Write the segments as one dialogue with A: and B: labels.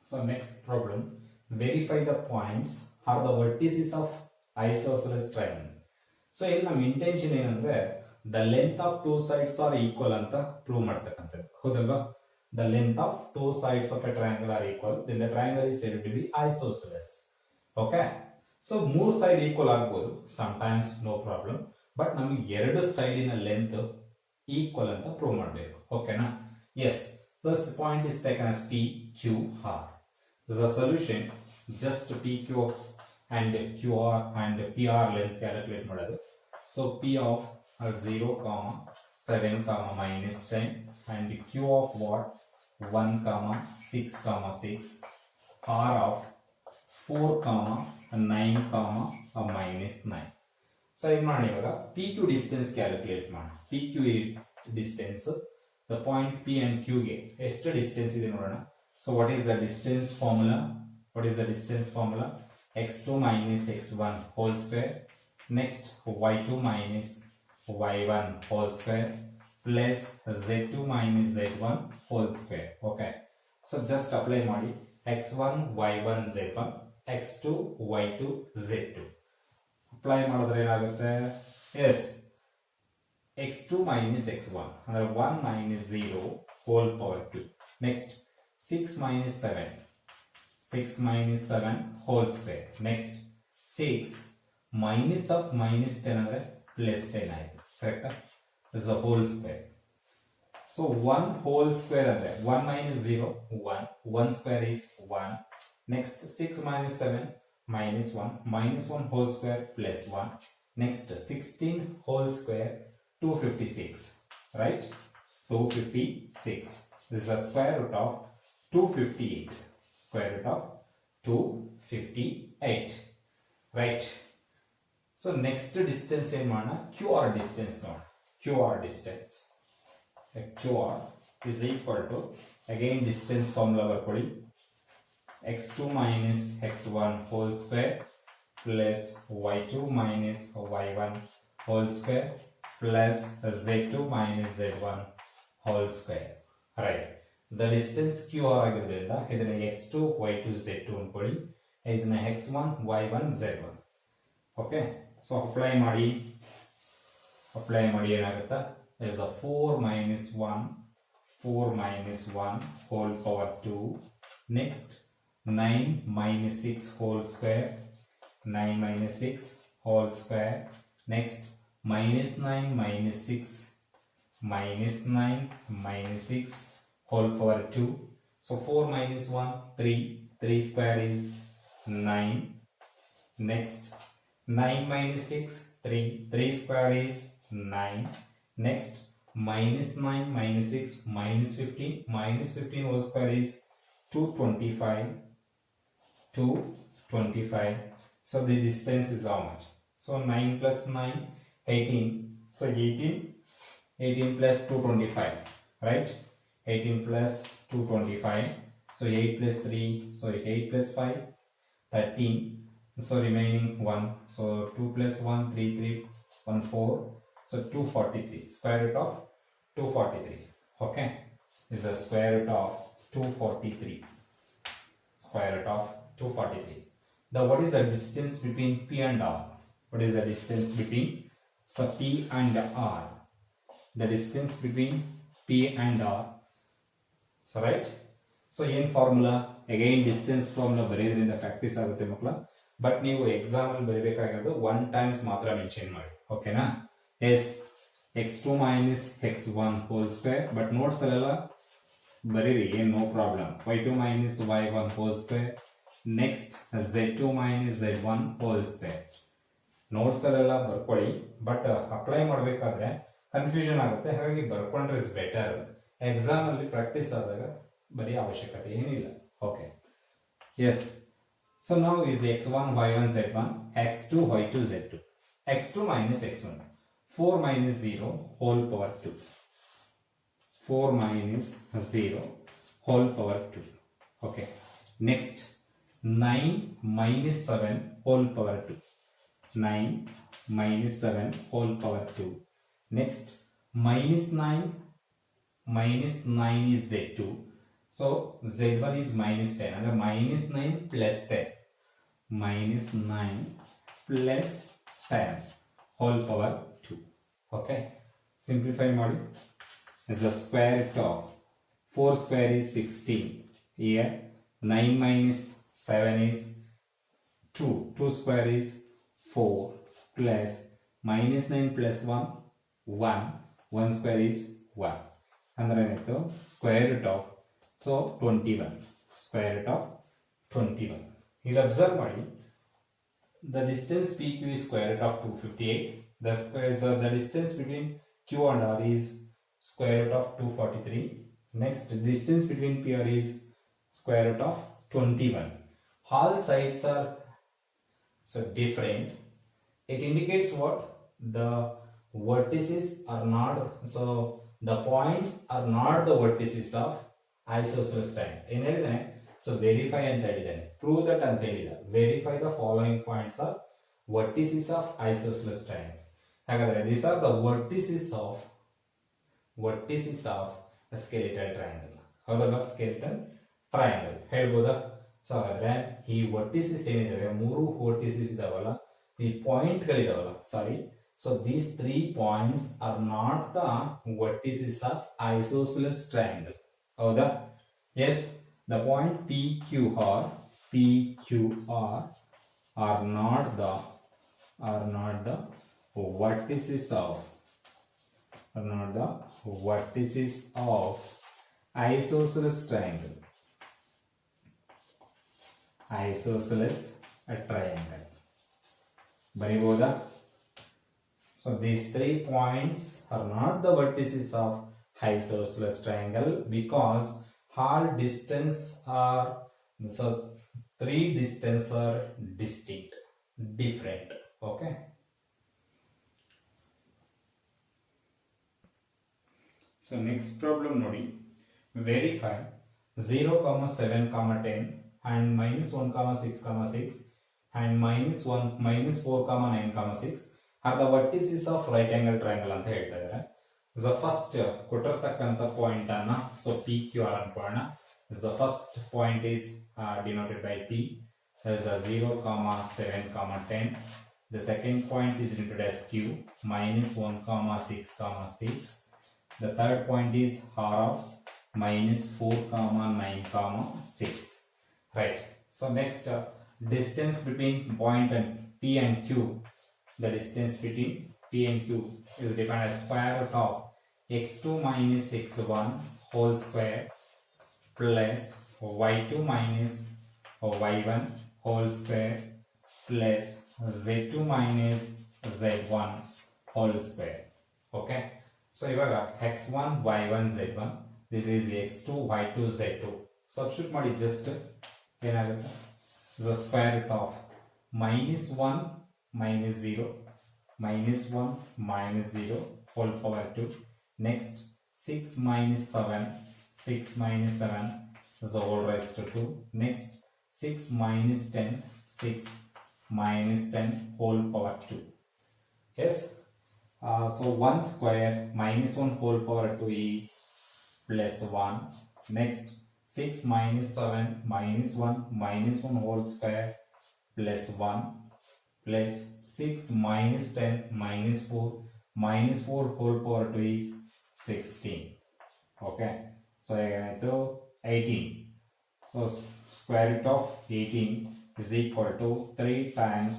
A: So next problem, verify the points or the vertices of isosceles triangle. So here ನಮ್ಮ intention ಏನಂದ್ರೆ the length of two sides are equal ಅಂತ prove ಮಾಡ್ತಕ್ಕಂಥದ್ದು ಹೌದಲ್ವಾ. The length of two sides of a triangle are equal, then the triangle is said to be isosceles. Okay, so ಮೂರು side equal ಆಗ್ಬೋದು, sometimes no problem, but ನಮಗೆ ಎರಡು ಸೈಡಿನ length equal ಅಂತ prove ಮಾಡಬೇಕು. ಓಕೆನಾ? Yes, this point is taken as PQR. The solution, just PQ and QR and PR length calculate ಮಾಡೋದು. So P of 0, 7, minus 10 and Q of what? 1, 6, 6, R of 4, 9, minus 9. So ಏನು ಮಾಡಿ ಇವಾಗ PQ distance calculate ಮಾಡಿ. PQ distance, the point P and Q ಗೆ ಎಷ್ಟು distance ಇದೆ ನೋಡೋಣ. So what is the distance formula? What is the distance formula? x2 minus x1 whole square. Next y2 minus y1 whole square plus z2 minus z1 whole square. Okay. So just apply ಮಾಡಿ x1 y1 z1 x2 y2 z2. Apply ಮಾಡಿದ್ರೆ ಏನಾಗುತ್ತೆ? Yes. x2 minus x1 ಅಂದ್ರೆ 1 minus 0 whole power 2. Next 6 minus 7, 6 minus 7 whole square. Next 6 minus of minus 10 ಅಂದ್ರೆ plus 10 ಆಯ್ತು. ಕರೆಕ್ಟಾ? This is a whole square. So 1 whole square ಅಂದ್ರೆ 1 minus 0 1, 1 square is 1. Next 6 minus 7 minus 1, minus 1 whole square plus 1. Next 16 whole square 256, right? 256. This is a square root of 258. Square root of 258. Right? So next distance ಏನು ಮಾಡೋಣ? QR distance ನೋಡಿ. QR distance. QR is equal to, again distance formula ಬರ್ಕೊಳ್ಳಿ. x2 minus x1 whole square plus y2 minus y1 whole square plus z2 minus z1 whole square. Right. The distance QR ಆಗಿರೋದ್ರಿಂದ ಇದನ್ನ x2 y2 z2 ಅನ್ಕೊಳ್ಳಿ, ಇದನ್ನ x1 y1 z1. Okay, so apply ಮಾಡಿ ಏನಾಗುತ್ತಾ? is a 4 minus 1 whole power 2. Next 9 minus 6 whole square, 9 minus 6 whole square. Next minus 9 minus 6 minus 9 minus 6 whole power 2. So 4 minus 1 3 square is 9. Next 9 minus 6 3 square is 9. Next minus 9 minus 6 minus 15 whole square is 225. So the distance is how much? So 9 plus 9 18. So 18 plus 225, right? 18 plus 225. So 8 plus 3, so 8 plus 5 13. So remaining 1. So 2 plus 1 3 1 4. So 243. Square root of 243. Okay, this is the square root of 243. Square root of 243. Now what is the distance between P and R? What is the distance between P and R? The distance between P and R. So right. So in formula, again distance formula ಬರೆಯೋದ್ರಿಂದ practice ಆಗುತ್ತೆ ಮಕ್ಕಳ. But ನೀವು exam ಅಲ್ಲಿ ಬರೀಬೇಕಾಗಿರೋದು 1 times ಮಾತ್ರ mention ಮಾಡಿ. ಓಕೆನಾ? Yes, x2 minus x1 whole square, but notes ಅಲ್ಲೆಲ್ಲ ಬರೀರಿ, ಏನು no problem. y2 minus y1 whole square. Next z2 minus z1 whole square. Notes ಅಲ್ಲೆಲ್ಲ ಬರ್ಕೊಳ್ಳಿ, ಬಟ್ ಅಪ್ಲೈ ಮಾಡಬೇಕಾದ್ರೆ ಕನ್ಫ್ಯೂಷನ್ ಆಗುತ್ತೆ, ಹಾಗಾಗಿ ಬರ್ಕೊಂಡ್ರೆ ಇಸ್ ಬೆಟರ್. ಎಕ್ಸಾಮ್ ಅಲ್ಲಿ ಪ್ರಾಕ್ಟೀಸ್ ಆದಾಗ ಬರೀ ಅವಶ್ಯಕತೆ ಏನಿಲ್ಲ. Okay, yes. ಸೊ ನಾವು is x1 y1 z1 x2 y2 z2. x2 minus x1 4 minus 0 whole power 2. 4 minus 0 whole power 2. Okay. Next 9 minus 7 whole power 2. 9 minus 7 whole power 2. Next minus 9 is z2. So z1 is minus 10 and minus 9 plus 10, minus 9 plus 10 whole power 2. Okay, simplify ಮಾಡಿ. Is the square root of 4 square is 16. Here 9 minus 7 is 2. 2 square is 4 plus minus 9 plus 1 1. 1 square is 1. Andre ಏನಾಯ್ತು square root of so 21. Square root of 21. Here observe ಮಾಡಿ. The distance PQ is square root of 258. The distance between Q and R is square root of 243. Next, distance between PR is square root of 21. All sides are so different. It indicates what? The vertices are not, so the points are not the vertices of isosceles triangle. ಏನು ಹೇಳಿದಾನೆ? So verify ಅಂತ ಹೇಳಿದಾನೆ. Prove that ಅಂತ ಹೇಳಿದ. Verify the following points are vertices of isosceles triangle. ಹಾಗಾದ್ರೆ these are the vertices of a skeletal triangle. ಹೌದಲ್ಲ, skeletal triangle ಹೇಳ್ಬೋದಾ? So ಹಾಗಾದ್ರೆ ಈ ವರ್ಟಿಸಿಸ್ ಏನಿದಾವೆ, ಮೂರು ವರ್ಟಿಸಿಸ್ ಇದಾವಲ್ಲ, ಈ ಪಾಯಿಂಟ್ ಗಳಿದಾವಲ್ಲ, sorry, so these 3 points are not the vertices of isosceles triangle. ಹೌದಾ? Yes, the point PQR are not the vertices of isosceles triangle. Isosceles triangle. ಬರಿಬೋದಾ? So these 3 points are not the vertices of isosceles triangle because all distance are, so 3 distance are distinct, different. Okay. So next problem ನೋಡಿ. Verify 0, 7, 10 and minus 1, 6, 6 and minus 1, minus 4, 9, 6 are the vertices of right angle triangle ಅಂತ ಹೇಳ್ತಾ ಇದ್ದಾರೆ. The first ಕೊಟ್ಟಿರತಕ್ಕಂತ point ಅನ್ನ so PQR ಅನ್ಕೊಳ್ಳೋಣ. The first point is denoted by P as a 0, 7, 10. The second point is denoted as Q, minus 1, 6, 6. The third point is R of minus 4, 9, 6. Right. So next, distance between point and P and Q. The distance between P and Q is defined as square root of x2 minus x1 whole square plus y2 minus y1 whole square plus z2 minus z1 whole square. Okay. So ಇವಾಗ x1 y1 z1, this is x2 y2 z2. Substitute ಮಾಡಿ just ಏನಾಗುತ್ತೆ? The square root of minus 1 minus 0 minus 1 minus 0 whole power 2. Next 6 minus 7 is the whole raised to 2. Next 6 minus 10 whole power 2. Yes. So 1 square minus 1 whole power 2 is plus 1. Next 6 minus 7 minus 1 whole square plus 1 plus 6 minus 10 minus 4 whole power 2 is 16. Okay. So ಏನಾಯ್ತು 18. So square root of 18 is equal to 3 times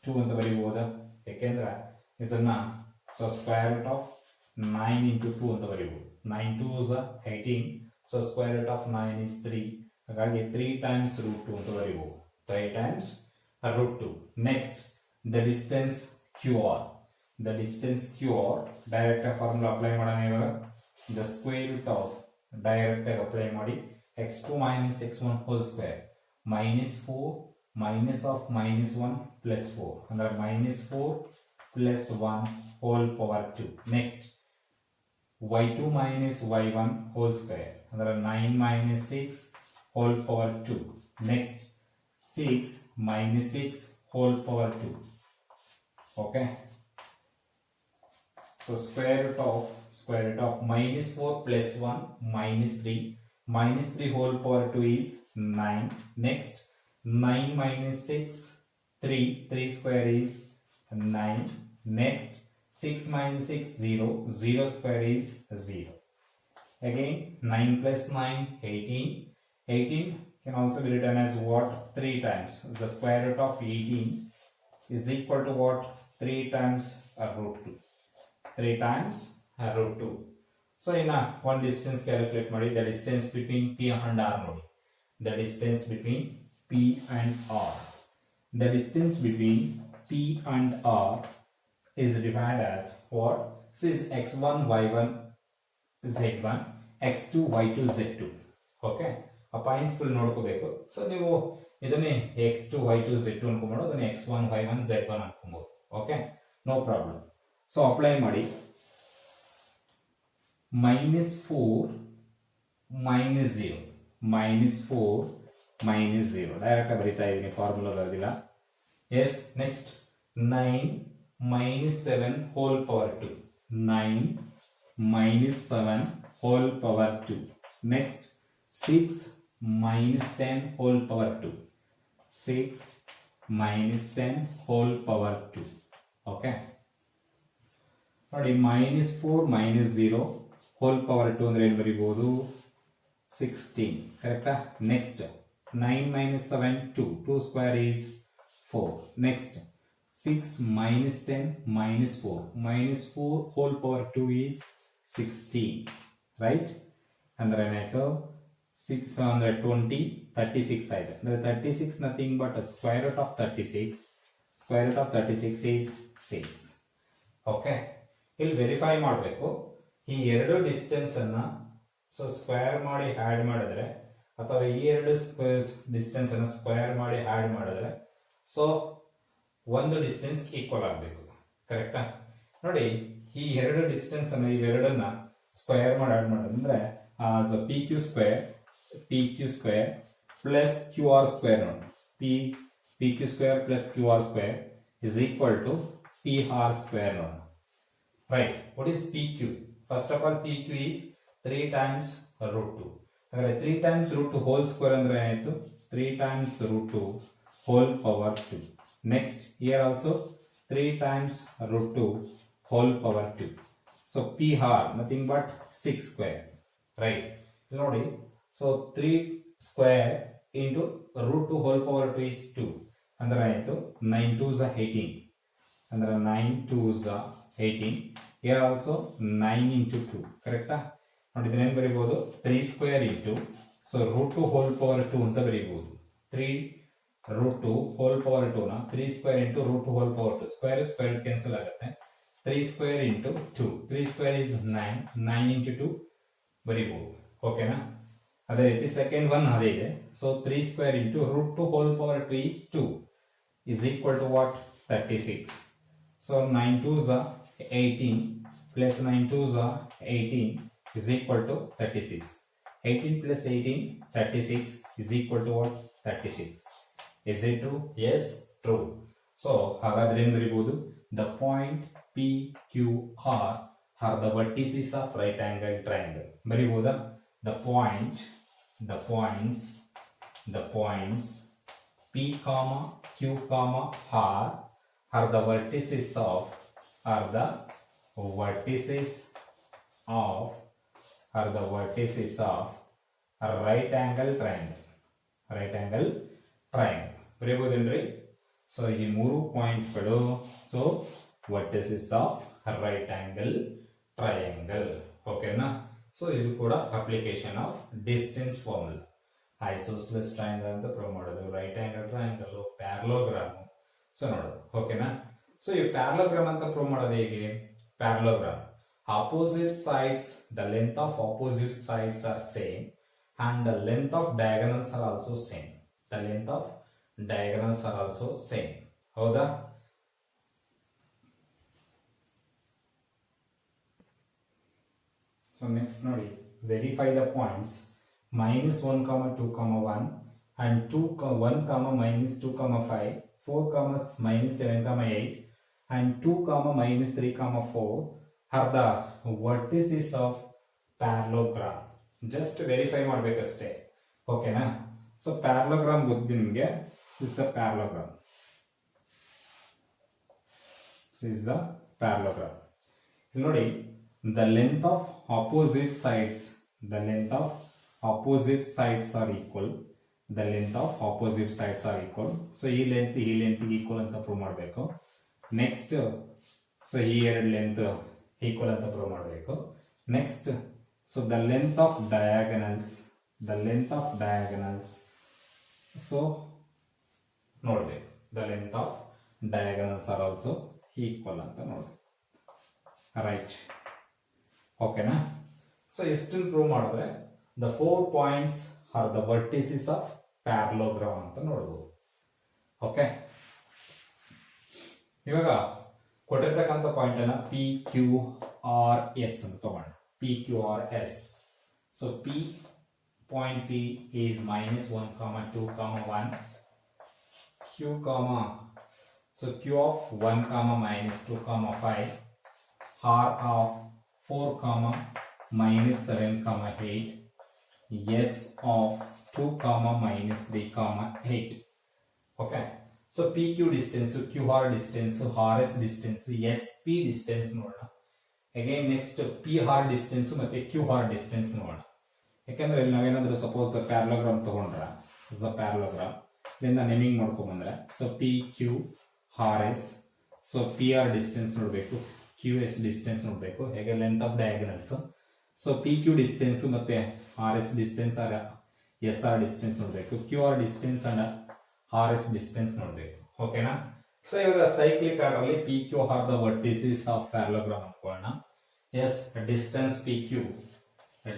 A: 2 ಅಂತ ಬರೀಬಹುದಾ? ಯಾಕೆಂದ್ರೆ ಇದನ್ನ so square root of 9 into 2 ಅಂತ ಬರೀಬಹುದು. 9 2s are 18. So square root of 9 is 3. ಹಾಗಾಗಿ 3 times root 2 ಅಂತ ಬರೀಬಹುದು. 3 times root 2. Next, the distance QR. The distance QR, direct formula apply ಮಾಡೋಣ ಇವಾಗ. The square root of direct apply ಮಾಡಿ x2 minus x1 whole square minus 4 minus of minus 1 plus 4 ಅಂದ್ರೆ minus 4 plus 1 whole power 2. Next, y2 minus y1 whole square ಅಂದ್ರೆ 9 minus 6 whole power 2. Next, 6 minus 6 whole power 2. Okay. So square root of minus 4 plus 1 minus 3 minus 3 whole power 2 is 9. Next 9 minus 6, 3 square is 9. Next 6 minus 6, 0, 0 square is 0. Again 9 plus 9, 18. 18 can also be written as what? 3 times. The square root of 18 is equal to what? 3 times root 2. 3 times root 2. So in one distance calculate ಮಾಡಿ, the distance between P and R ನೋಡಿ. The distance between P and R. The distance between P and R is divided as what? This is x1, y1, z1, x2, y2, z2. Okay? ಆ points ಗಳು ನೋಡ್ಕೋಬೇಕು. So ನೀವು ಇದನ್ನೇ x2, y2, z2 ಅನ್ಕೊಂಡ್ಬಿಡು, ಅದನ್ನ x1, y1, z1 ಅನ್ಕೊಂಬೋದು. Okay, no problem. So apply ಮಾಡಿ. -4 -0 -4 -0 direct ಆಗಿ ಬರೀತಾ ಇದ್ದೀನಿ, ಫಾರ್ಮುಲಾ ಬರೆದಿಲ್ಲ. Yes, next 9 - 7 whole power 2. 9 - 7 whole power 2. Next 6 - 10 whole power 2. 6 - 10 whole power 2. Okay. ನೋಡಿ, -4 -0 whole power 2 ಅಂದ್ರೆ ಏನು ಬರೀಬಹುದು? 16. ಕರೆಕ್ಟಾ? Next 9 - 7 2 square is 4. Next 6 - 10 -4 -4 whole power 2 is 16. Right? ಅಂದ್ರೆ ಏನಾಯ್ತು? 620 36 ಆಯ್ತು. ಅಂದ್ರೆ 36 nothing but square root of 36. Square root of 36 is 6. Okay, ಇಲ್ಲಿ verify ಮಾಡಬೇಕು. ಈ ಎರಡು ಡಿಸ್ಟೆನ್ಸ್ ಅನ್ನ ಸೊ ಸ್ಕ್ವೇರ್ ಮಾಡಿ ಆಡ್ ಮಾಡಿದ್ರೆ, ಅಥವಾ ಈ ಎರಡು ಡಿಸ್ಟೆನ್ಸ್ ಅನ್ನ ಸ್ಕ್ವೇರ್ ಮಾಡಿ ಆಡ್ ಮಾಡಿದ್ರೆ, ಸೊ ಒಂದು ಡಿಸ್ಟೆನ್ಸ್ ಈಕ್ವಲ್ ಆಗಬೇಕು. ಕರೆಕ್ಟಾ? ನೋಡಿ, ಈ ಎರಡು ಡಿಸ್ಟೆನ್ಸ್ ಅನ್ನ ಇವೆರಡನ್ನ ಸ್ಕ್ವೇರ್ ಮಾಡಿ ಆಡ್ ಮಾಡೋದಂದ್ರೆ P Q square plus Q R square ನೋಡಿ. P Q square plus Q R square is equal to P R square ನೋಡಿ. Right. What is PQ? First of all, PQ is 3 times root 2. Okay, 3 times root 2 whole square ಅಂದ್ರೆ ಏನಾಯ್ತು? 3 times root 2 whole power 2. Next, here also 3 times root 2 whole power 2. So PR nothing but 6 square. Right. ನೋಡಿ, so 3 square into root 2 whole power 2 is 2. ಅಂದ್ರೆ ಏನಾಯ್ತು? 9 2s are 18. ಅಂದ್ರೆ 9 2s are 18. Here also 9 into 2. ಕರೆಕ್ಟಾ? ನೋಡಿ, ಇದನ್ನೇನು ಬರೀಬಹುದು? 3 square into, so root 2 whole power 2 ಅಂತ ಬರೀಬಹುದು. 3 root 2 whole power 2 ನ 3 square into root 2 whole power 2. Square cancel ಆಗುತ್ತೆ. 3 square into 2. 3 square is 9. 9 into 2 ಬರೀಬಹುದು. ಓಕೆನಾ? ಅದೇ ರೀತಿ ಸೆಕೆಂಡ್ ಒನ್ ಅದೇ ಇದೆ. So 3 square into root 2 whole power 2 is 2 is equal to what? 36. So 9 2s are 18 plus 9 2s are 18 is equal to 36. 18 plus 18 36 is equal to what? 36. Is it true? Yes, true. So ಹಾಗಾದ್ರೆ ಏನು ಬರೀಬಹುದು? The point P Q R are the vertices of right angle triangle. ಬರೀಬಹುದಾ? The points P comma Q comma R are the vertices of a right angle triangle. ಬರೀಬಹುದೇನ್ರಿ? So ಈ ಮೂರು ಪಾಯಿಂಟ್ಗಳು so vertices of right angle triangle. ಓಕೆನಾ? So ಇದು ಕೂಡ application of distance formula. Isosceles triangle ಅಂತ prove ಮಾಡೋದು, right angle triangle, parallelogram. So ನೋಡೋದು. ಓಕೆನಾ? ಸೊ ಈ ಪ್ಯಾರಲೋಗ್ರಾಮ್ ಅಂತ ಪ್ರೂವ್ ಮಾಡೋದು ಹೇಗೆ? Parallelogram, opposite sides, the length of opposite sides are same and the length of diagonals are also same. ಹೌದಾ? So next ನೋಡಿ, verify the points -1, 2, 1 and 2, 1, -2, 5, 4, -7, 8 and 2, -3, 4 are the vertices of parallelogram. Just verify ಮಾಡಬೇಕಷ್ಟೇ. ಓಕೆನಾ? So parallelogram ಗೊತ್ತು ನಿಮಗೆ. Is a parallelogram. Is the parallelogram. ನೋಡಿ, the length of opposite sides, the length of opposite sides are equal. The length of opposite sides are equal. So ಈ length equal ಅಂತ prove ಮಾಡಬೇಕು. Next, so ಈ ಎರಡು length equal ಅಂತ prove ಮಾಡಬೇಕು. Next, so the length of diagonals, the length of diagonals, so ನೋಡ್ಬೇಕು, the length of diagonals are also equal ಅಂತ ನೋಡ್ಬೇಕು. ರೈಟ್. ಓಕೆನಾ? ಸೊ ಇಷ್ಟನ್ನು ಪ್ರೂವ್ ಮಾಡಿದ್ರೆ the 4 points are the vertices of parallelogram ಅಂತ ನೋಡ್ಬೋದು. ಓಕೆ, ಇವಾಗ ಕೊಟ್ಟಿರ್ತಕ್ಕಂಥ ಪಾಯಿಂಟ್ ಅನ್ನ ಪಿ ಕ್ಯೂ ಆರ್ ಎಸ್ ಅಂತ ತಗೋಣ. P Q R S. So P point P is -1, 2, 1. Q comma, so Q of 1 comma -2 comma 5, R of 4 comma -7 comma 8, S of 2 comma -3 comma 8. Okay, so PQ distance, QR distance, RS distance, SP distance ನೋಡೋಣ. Again next PR distance ಮತ್ತೆ QR distance ನೋಡೋಣ. ಯಾಕಂದ್ರೆ ಇಲ್ಲಿ ನಾವೇನಾದ್ರೂ suppose parallelogram ತಗೊಂಡ್ರ, is a parallelogram, ಇದನ್ನ naming ಮಾಡ್ಕೊಂಡ್ ಬಂದ್ರೆ, so P Q R S, so P R distance ನೋಡಬೇಕು, ಕ್ಯೂ ಎಸ್ ಡಿಸ್ಟೆನ್ಸ್ ನೋಡಬೇಕು, ಹೇಗೆ length of diagonals. So P Q distance ಮತ್ತೆ R S distance R S R distance ನೋಡಬೇಕು, Q R distance and R S distance ನೋಡಬೇಕು. ಓಕೆನಾ? So ಇವಾಗ cyclic order ಅಲ್ಲಿ P Q R the vertices of parallelogram ಅನ್ಕೊಳ್ಳೋಣ. Yes, distance P Q,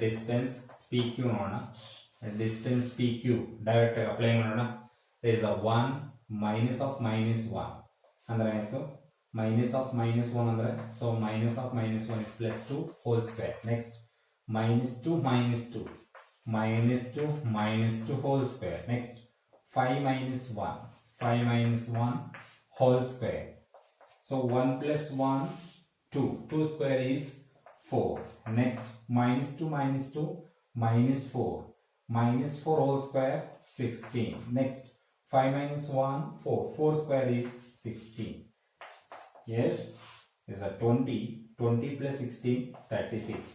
A: distance P Q ನೋಡೋಣ. Distance P Q direct apply ಮಾಡೋಣ. there is a 1 minus of -1 ಅಂದ್ರೆ ಆಯ್ತು. minus of -1 ಅಂದ್ರೆ, so minus of -1 is +2 whole square. next -2 -2 -2 whole square. next 5 -1 5 -1 whole square. so 1 plus 1 2 square is 4. next -2 -2 -4 -4 whole square 16. next 5 minus 1 4 square is 16. yes, is a 20 plus 16 36.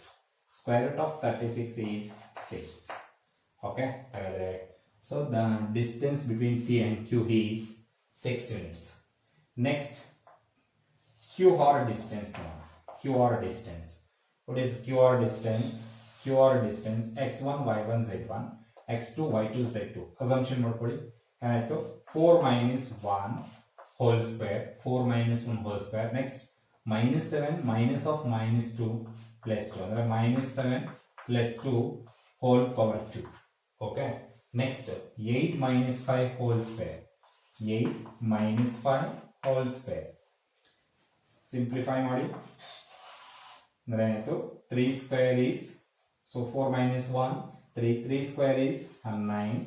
A: square root of 36 is 6. okay, so the distance between P and Q is 6 units. next, QR distance now. QR distance, what is QR distance? QR distance x1 y1 z1 x2 y2 z2. assumption ಮಾಡ್ಕೊಳ್ಳಿ. 4 minus 1 whole square, 4 minus 1 whole square. next -7 minus of -2 plus 2 ಅಂದ್ರೆ -7 plus 2 whole power 2. okay, next 8 minus 5 whole square, 8 minus 5 whole square. simplify ಮಾಡಿ ಅಂದ್ರೆ ಆಯ್ತು 3 square is, so 4 minus 1 3 square is 9.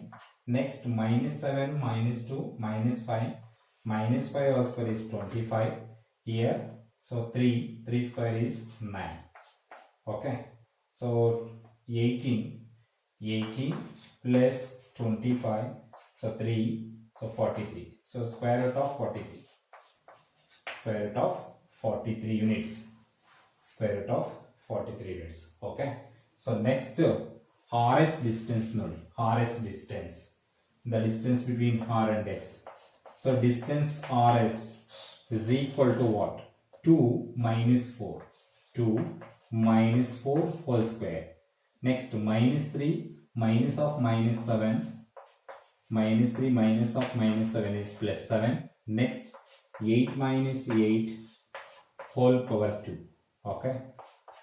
A: next -7 -2 -5 whole square is 25 here. so 3 square is 9. okay, so 18 plus 25, so 3, so 43. so square root of 43 units, square root of 43 units. okay, so next RS distance ನೋಡಿ. RS distance, the distance between R and S. so distance RS is equal to what? 2 minus 4 whole square. next -3 minus of -7 -3 minus of -7 is +7. next 8 minus 8 whole power 2. okay,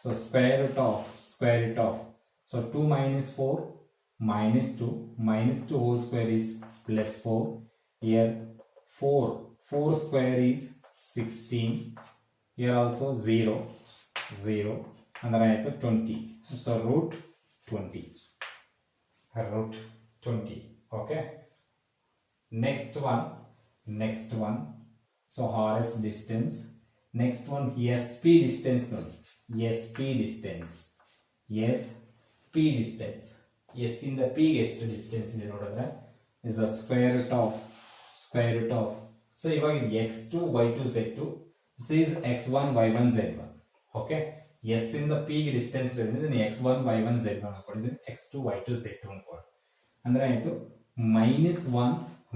A: so square root of so 2 minus 4 -2 whole square is +4. here 4 square is 16. here also 0 ಅಂದ್ರೆ ಆಯ್ತು 20. so root 20. okay, next one so RS distance. next one SP distance ನೋಡಿ. SP distance, p distance. s ಇಂದ p ಗೆ ಎಷ್ಟು distance ಇದೆ ನೋಡಿದ್ರೆ is the square root of so ಇವಾಗ ಇದು x2 y2 z2 this is x1 y1 z1 okay s ಇಂದ p ಗೆ ಡಿಸ್ಟೆನ್ಸ್ ಇರೋದ್ರಿಂದ ನಾನು x1 y1 z1 ಅನ್ಕೊಂಡಿದ್ದೀನಿ x2 y2 z2 ಅನ್ಕೊಂಡು ಅಂದ್ರೆ ಆಯ್ತು -1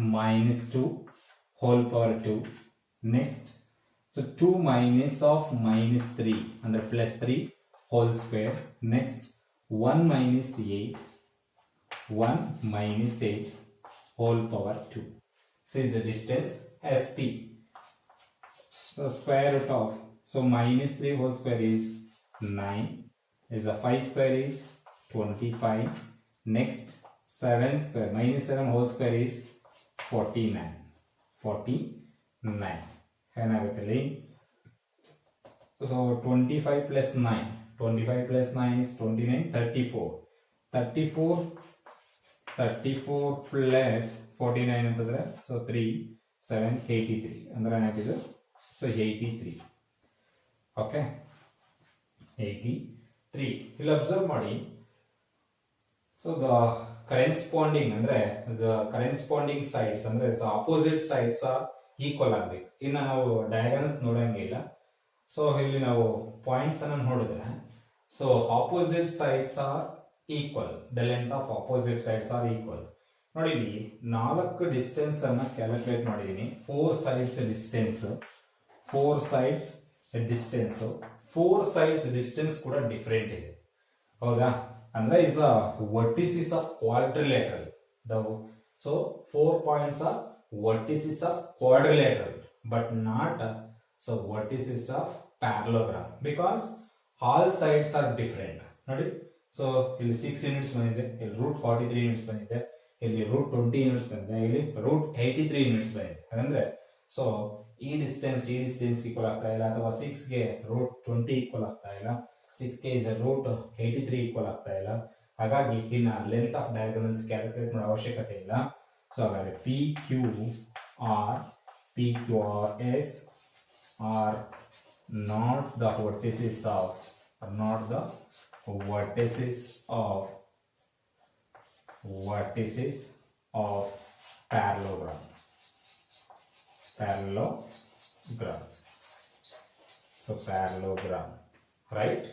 A: -2 whole power 2 next so 2 minus of -3 ಅಂದ್ರೆ +3 whole square next 1 minus 8 1 minus 8 whole power 2 since the distance as p so square root of so -3 whole square is 9 is a 5 square is 25 next 7 square -7 whole square is 49 ಏನಾಗುತ್ತೆ so 25 plus 9 is 29 34 plus 49 ಅಂತಂದ್ರೆ so 3 7 83 ಅಂದ್ರೆ ಏನಾಗಿದೆ so 83 okay 83 ಇಲ್ಲಿ observe ಮಾಡಿ so the corresponding ಅಂದ್ರೆ the corresponding sides ಅಂದ್ರೆ opposite sides are equal ಆಗಬೇಕು ಇನ್ನು ನಾವು ಡಯಾಗ್ರಾಮ್ಸ್ ನೋಡಂಗಿಲ್ಲ ಸೊ ಇಲ್ಲಿ ನಾವು ಪಾಯಿಂಟ್ಸ್ ಅನ್ನು ನೋಡಿದ್ರೆ so opposite sides are equal the length of opposite sides are equal ನೋಡಿ ಇಲ್ಲಿ 4 ಡಿಸ್ಟೆನ್ಸ್ ಅನ್ನ ಕ್ಯಾಲ್ಕುಲೇಟ್ ಮಾಡಿದೀನಿ 4 sides ಡಿಸ್ಟೆನ್ಸ್ ಕೂಡ ಡಿಫರೆಂಟ್ ಇದೆ ಹೌದಾ ಅಂದ್ರೆ is a vertices of quadrilateral so 4 points are vertices of quadrilateral but not so vertices of parallelogram because all sides are different ನೋಡಿ so ಇಲ್ಲಿ 6 ಯೂನಿಟ್ಸ್ ಬಂದಿದೆ ಇಲ್ಲಿ √43 ಯೂನಿಟ್ಸ್ ಬಂದಿದೆ ಇಲ್ಲಿ √20 ಯೂನಿಟ್ಸ್ ಬಂದಿದೆ ಇಲ್ಲಿ √83 ಯೂನಿಟ್ಸ್ ಬಂದಿದೆ ಅಂದ್ರೆ ಸೊ ಈ ಡಿಸ್ಟೆನ್ಸ್ ಈಕ್ವಲ್ ಆಗ್ತಾ ಇಲ್ಲ ಅಥವಾ 6 ಗೆ √20 ಈಕ್ವಲ್ ಆಗ್ತಾ ಇಲ್ಲ 6 ಗೆ √83 ಈಕ್ವಲ್ ಆಗ್ತಾ ಇಲ್ಲ ಹಾಗಾಗಿ ಇನ್ನ ಲೆಂತ್ ಆಫ್ ಡಯಾಗೋನಲ್ಸ್ ಕ್ಯಾಲ್ಕುಲೇಟ್ ಮಾಡೋ ಅವಶ್ಯಕತೆ ಇಲ್ಲ so ಹಾಗಾದ್ರೆ PQRS are not the vertices of parallelogram so parallelogram right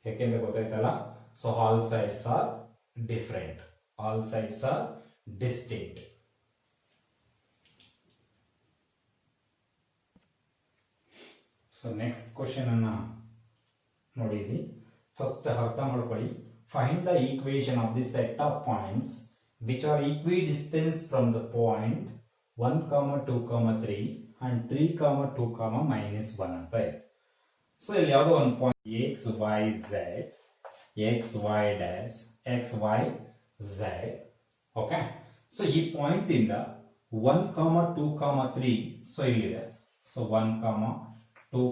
A: ಯಾಕೆಂದ್ರೆ ಗೊತ್ತಾಯ್ತಲ್ಲ so all sides are different all sides are distinct so next question ಅನ್ನ ನೋಡಿದ್ವಿ ಫಸ್ಟ್ ಅರ್ಥ ಮಾಡ್ಕೊಳ್ಳಿ find the equation of the set of points which are equidistant from the point 1 2 3 and 3 2 -1 ಅಂತ ಇದೆ so ಇಲ್ಲಿ ಯಾವುದೋ ಒಂದು point x y z x y dash x y z okay so ಈ ಪಾಯಿಂಟ್ ಇಂದ 1 2 3 ಸೊ ಇಲ್ಲಿದೆ ಸೊ 1 2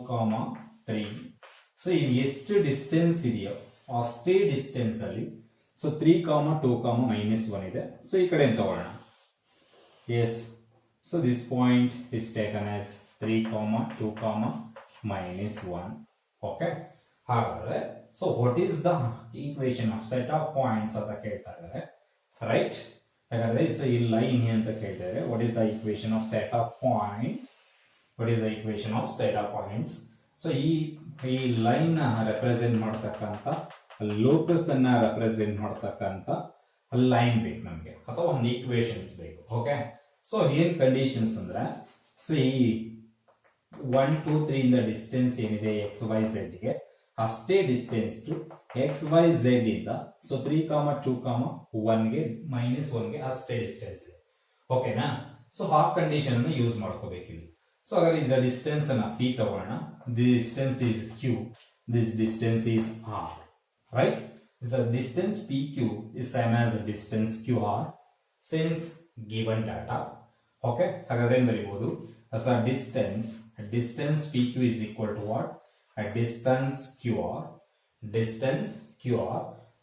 A: 3 ಸೊ ಇದು ಎಷ್ಟು ಡಿಸ್ಟೆನ್ಸ್ ಇದೆಯೋ ಅಷ್ಟೇ ಡಿಸ್ಟೆನ್ಸ್ ಅಲ್ಲಿ ಸೊ 3 2 -1 ಇದೆ ಸೊ ಈ ಕಡೆ ತಗೊಳ್ಳೋಣ yes so this point is taken as 3 2 -1 okay ಹಾಗಾದ್ರೆ so what is the equation of set of points ಅಂತ ಕೇಳ್ತಾ ಇದ್ದಾರೆ ರೈಟ್ ಹಾಗಾದ್ರೆ ಈ ಲೈನ್ ಅಂತ ಕೇಳಿದರೆ what is the equation of set of points so ಈ ಲೈನ್ ರೆಪ್ರೆಸೆಂಟ್ ಮಾಡತಕ್ಕಂತ ಲೋಕಸ್ ಅನ್ನ ರೆಪ್ರೆಸೆಂಟ್ ಮಾಡತಕ್ಕಂತ ಲೈನ್ ಬೇಕು ನಮಗೆ ಅಥವಾ ಒಂದು ಈಕ್ವೇಶನ್ಸ್ ಬೇಕು ಓಕೆ ಸೊ ಏನ್ ಕಂಡೀಷನ್ಸ್ ಅಂದ್ರೆ ಸೊ ಈ 1 2 3 ಇಂದ ಡಿಸ್ಟೆನ್ಸ್ ಏನಿದೆ ಎಕ್ಸ್ ವೈ ಝೆಡ್ ಗೆ ಅಷ್ಟೇ distance to X Y Z ಇಂದ ಸೊ 3 2 1 ಗೆ -1 ಗೆ ಅಷ್ಟೇ ಡಿಸ್ಟೆನ್ಸ್ ಇದೆ ಓಕೆನಾ ಸೊ ಆ ಕಂಡೀಷನ್ ಅನ್ನು ಯೂಸ್ ಮಾಡ್ಕೋಬೇಕು ಇಲ್ಲಿ ಸೊ ಹಾಗಾದ್ರೆ ಈ ಡಿಸ್ಟೆನ್ಸ್ ಅನ್ನ p ತಗೊಳ್ಳೋಣ the distance is q this distance is r right the distance pq is same as distance qr since given data okay ಹಾಗಾದ್ರೆ ಏನು ಬರೆಯಬಹುದು as a distance pq is equal to what a distance qr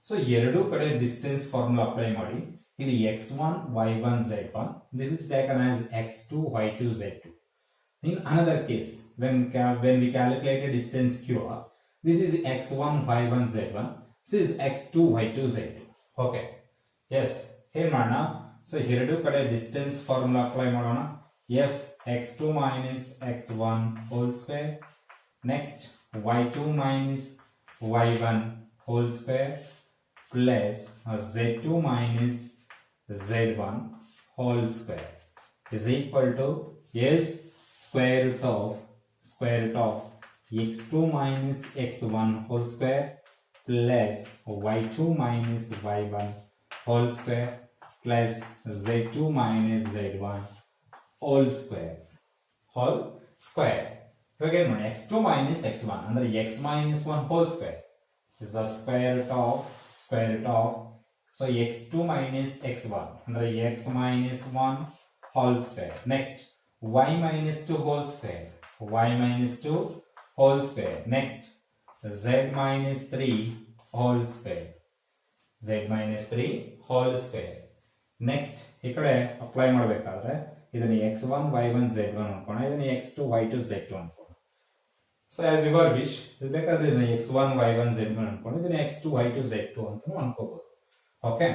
A: so ಎರಡು ಕಡೆ distance formula apply ಮಾಡಿ ಇಲ್ಲಿ x1 y1 z1 this is taken as x2 y2 z2 in another case when we calculated distance qr this is x1 y1 z1 This is x2 y2 z2. Okay. Yes. Here ಮಾಡೋಣ. So ಎರಡು ಕಡೆ distance formula apply ಮಾಡೋಣ. Yes, x2 minus x1 whole square. Next, y2 minus y1 whole square plus z2 minus z1 whole square is equal to, yes, square root of x2 minus x1 whole square plus y2 minus y1 whole square plus z2 minus z1 whole square. ಇವಾಗ ಏನು ಮಾಡಿ, x2 minus x1 ಅಂದ್ರೆ x minus 1 whole square is the square root of so x2 minus x1 ಅಂದ್ರೆ x minus 1 whole square. Next, y minus 2 whole square, y minus 2 whole square. Next, z minus 3 whole square, z minus 3 whole square. Next, ಈ ಕಡೆ apply ಮಾಡಬೇಕಾದ್ರೆ ಇದನ್ನ x1 y1 z1 ಅನ್ಕೋಣ, ಇದನ್ನ x2 y2 z2 ಅನ್ಕೋಣ. So as your wish, ಇದು ಬೇಕಾದ್ರೆ ಇದನ್ನ x1 y1 z1 ಅನ್ಕೊಂಡು ಇದನ್ನ x2 y2 z2 ಅಂತ ಅನ್ಕೋಬಹುದು. ಓಕೆ,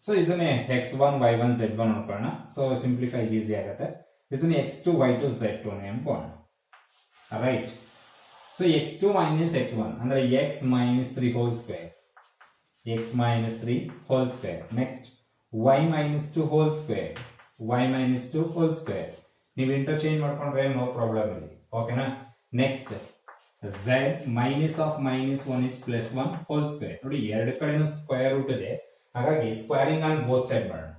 A: ಸೊ ಇದನ್ನೇ x1 y1 z1 ಅನ್ಕೊಳ್ಳೋಣ. So simplify easy ಆಗುತ್ತೆ. ಇದನ್ನ x2 y2 z2 ಅನ್ಕೋಣ. Right. So x2 minus x1 ಅಂದ್ರೆ x minus 3 whole square, x minus 3 whole square. Next, y minus 2 whole square, y minus 2 whole square. ನೀವು interchange ಮಾಡ್ಕೊಂಡ್ರೆ no problem ಇಲ್ಲಿ. ಓಕೆನಾ. Next, z minus of minus 1 is plus 1 whole square. ನೋಡಿ ಎರಡು ಕಡೆನೂ square root ಇದೆ, ಹಾಗಾಗಿ squaring on both side ಮಾಡೋಣ.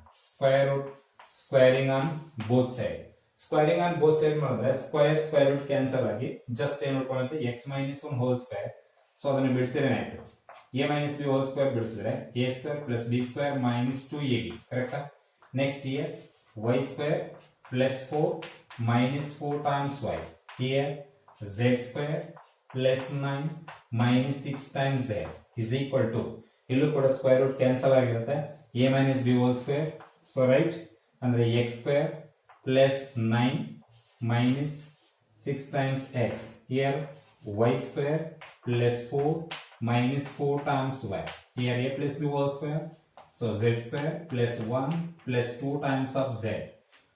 A: Squaring on both side. Squaring on both side ಮಾಡಿದ್ರೆ ಸ್ಕ್ವೇರ್ ರೂಟ್ ಕ್ಯಾನ್ಸಲ್ ಆಗಿ ಜಸ್ಟ್ ಏನು ಉಳ್ಕೊಳ್ಳುತ್ತೆ, x minus 1 whole square. So ಅದನ್ನು ಬಿಡಿಸಿದ್ರೆ ಆಯ್ತು, a minus b whole square ಬಿಡಿಸಿದ್ರೆ a square plus b square minus 2ab. ಕರೆಕ್ಟಾ. Next here y square plus 4 minus 4 times y. Here z square plus 9 minus 6 times z is equal to, ಇಲ್ಲೂ ಕೂಡ square root cancel ಆಗಿರುತ್ತೆ, a minus b whole square. So right, ಅಂದ್ರೆ x square plus 9 minus 6 times x. Here y square plus 4 minus 4 times y. Here a plus b whole square. So z square plus 1 plus 2 times of z.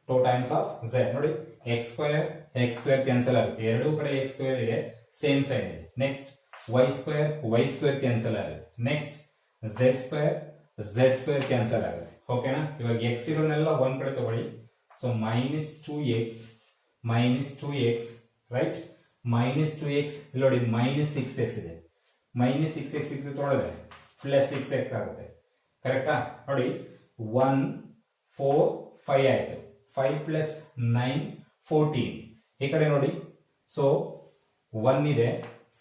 A: 2 times of z. ನೋಡಿ x square cancel ಆಗುತ್ತೆ, ಎರಡೂ ಕಡೆ x square ಇದೆ, same sign ಇದೆ. Next y square cancel ಆಗುತ್ತೆ. Next z square cancel ಆಗುತ್ತೆ. ಓಕೆನಾ. ಇವಾಗ x ಇರೋನೆಲ್ಲ ಒಂದ್ ಕಡೆ ತಗೊಳ್ಳಿ. So minus 2x right, minus 2x ಇಲ್ಲಿ ನೋಡಿ minus 6x ಇದೆ, minus 6x ತೊಗೊಳಿದ್ರೆ ಪ್ಲಸ್ 6x ಆಗುತ್ತೆ. ಕರೆಕ್ಟಾ. ನೋಡಿ 1 4 5 ಆಯ್ತು, 5 plus 9 14. ಈ ಕಡೆ ನೋಡಿ, ಸೊ 1 ಇದೆ,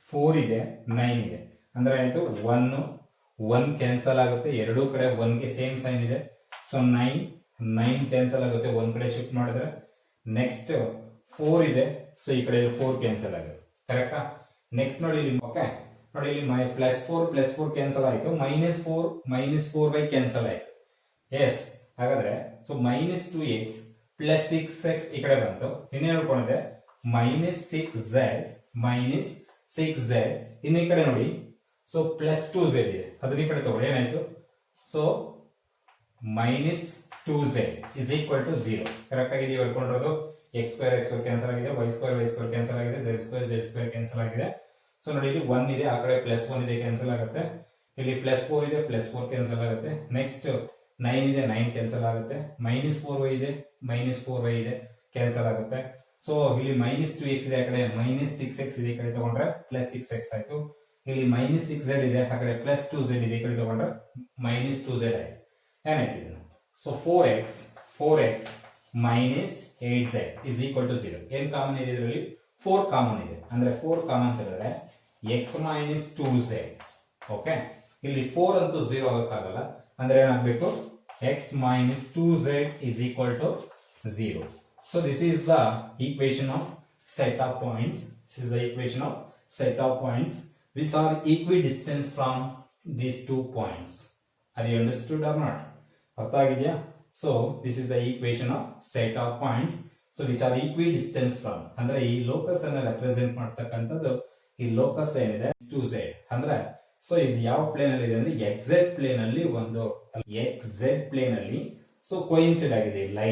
A: 4 ಇದೆ, 9 ಇದೆ, ಅಂದ್ರೆ ಆಯ್ತು 1 ಕ್ಯಾನ್ಸಲ್ ಆಗುತ್ತೆ, ಎರಡೂ ಕಡೆ 1 ಗೆ ಸೇಮ್ ಸೈನ್ ಇದೆ. ಸೊ 9 ಕ್ಯಾನ್ಸಲ್ ಆಗುತ್ತೆ, ಒಂದ್ ಕಡೆ ಶಿಫ್ಟ್ ಮಾಡಿದ್ರೆ. ನೆಕ್ಸ್ಟ್ 4 ಇದೆ, ಸೊ ಈ ಕಡೆ 4 ಕ್ಯಾನ್ಸಲ್ ಆಗುತ್ತೆ. ಕರೆಕ್ಟಾ. ನೆಕ್ಸ್ಟ್ ನೋಡಿ ಇಲ್ಲಿ, ಓಕೆ ನೋಡಿ ಇಲ್ಲಿ ಪ್ಲಸ್ 4 ಕ್ಯಾನ್ಸಲ್ ಆಯ್ತು, ಮೈನಸ್ 4 ಕ್ಯಾನ್ಸಲ್ ಆಯ್ತು. ಎಸ್, ಹಾಗಾದ್ರೆ so minus 2x plus 6x ಈ ಕಡೆ ಬಂತು, ಇನ್ನೇನು ಹೇಳ್ಕೊಂಡಿದೆ minus 6z ಇನ್ನು ಈ ಕಡೆ ನೋಡಿ, ಸೊ ಪ್ಲಸ್ 2z ಇದೆ, ಅದನ್ನ ಈ ಕಡೆ ತಗೊಳ್ಳಿ, ಏನಾಯ್ತು, so minus 2z is equal to 0. Correct ಆಗಿದೆ ಹೇಳ್ಕೊಂಡಿರೋದು. x square ಕ್ಯಾನ್ಸಲ್ ಆಗಿದೆ, y square ಕ್ಯಾನ್ಸಲ್ ಆಗಿದೆ, z square ಕ್ಯಾನ್ಸಲ್ ಆಗಿದೆ. ಸೊ ನೋಡಿ ಇಲ್ಲಿ 1 ಇದೆ, ಆ ಕಡೆ ಪ್ಲಸ್ 1 ಇದೆ, ಕ್ಯಾನ್ಸಲ್ ಆಗುತ್ತೆ. ಇಲ್ಲಿ ಪ್ಲಸ್ 4 ಇದೆ, ಪ್ಲಸ್ 4 ಕ್ಯಾನ್ಸಲ್ ಆಗುತ್ತೆ. ನೆಕ್ಸ್ಟ್ 9 ಇದೆ, 9 ಕ್ಯಾನ್ಸಲ್ ಆಗುತ್ತೆ. minus 4y ಇದೆ, ಕ್ಯಾನ್ಸಲ್ ಆಗುತ್ತೆ. ಸೊ ಇಲ್ಲಿ minus 2x ಇದೆ, ಆ ಕಡೆ minus 6x ಇದೆ, ಈ ಕಡೆ ತಗೊಂಡ್ರೆ ಪ್ಲಸ್ 6x ಆಯ್ತು. ಇಲ್ಲಿ minus 6z ಇದೆ, ಆ ಕಡೆ ಪ್ಲಸ್ 2z ಇದೆ, ಈ ಕಡೆ ತಗೊಂಡ್ರೆ minus 2z ಆಯ್ತು. ಏನಾಯ್ತು ಇದು? So 4x minus 8z is equal to 0. ಏನ್ ಕಾಮನ್ ಇದೆ ಇದರಲ್ಲಿ? 4 ಕಾಮನ್ ಇದೆ, ಅಂದ್ರೆ 4 ಕಾಮನ್ ತೆಗೆದ್ರೆ x minus 2z. ಓಕೆ, ಇಲ್ಲಿ 4 ಅಂತೂ 0 ಆಗಕ್ಕಾಗಲ್ಲ, ಅಂದ್ರೆ ಏನಾಗಬೇಕು, x minus 2z is equal to 0. So this is the equation of set of points. Which are equidistant from these 2 points. Are you understood or not? ಅರ್ಥ ಆಗಿದೆಯಾ? So this is the equation of set of points. So which are equidistant from, ಅಂದ್ರೆ ಈ locus ಅನ್ನು represent ಮಾಡ್ತಕ್ಕಂಥದ್ದು, ಈ locus ಏನಿದೆ 2z, ಅಂದ್ರೆ so ಇದು ಯಾವ ಪ್ಲೇನ್ ಅಲ್ಲಿ ಇದೆ ಅಂದ್ರೆ XZ ಪ್ಲೇನ್ ಅಲ್ಲಿ ಒಂದು XZ ಪ್ಲೇನ್ ಅಲ್ಲಿ ಸೊ ಕೋಇನ್ಸಿಡ್ ಆಗಿದೆ ಈ ಲೈನ್.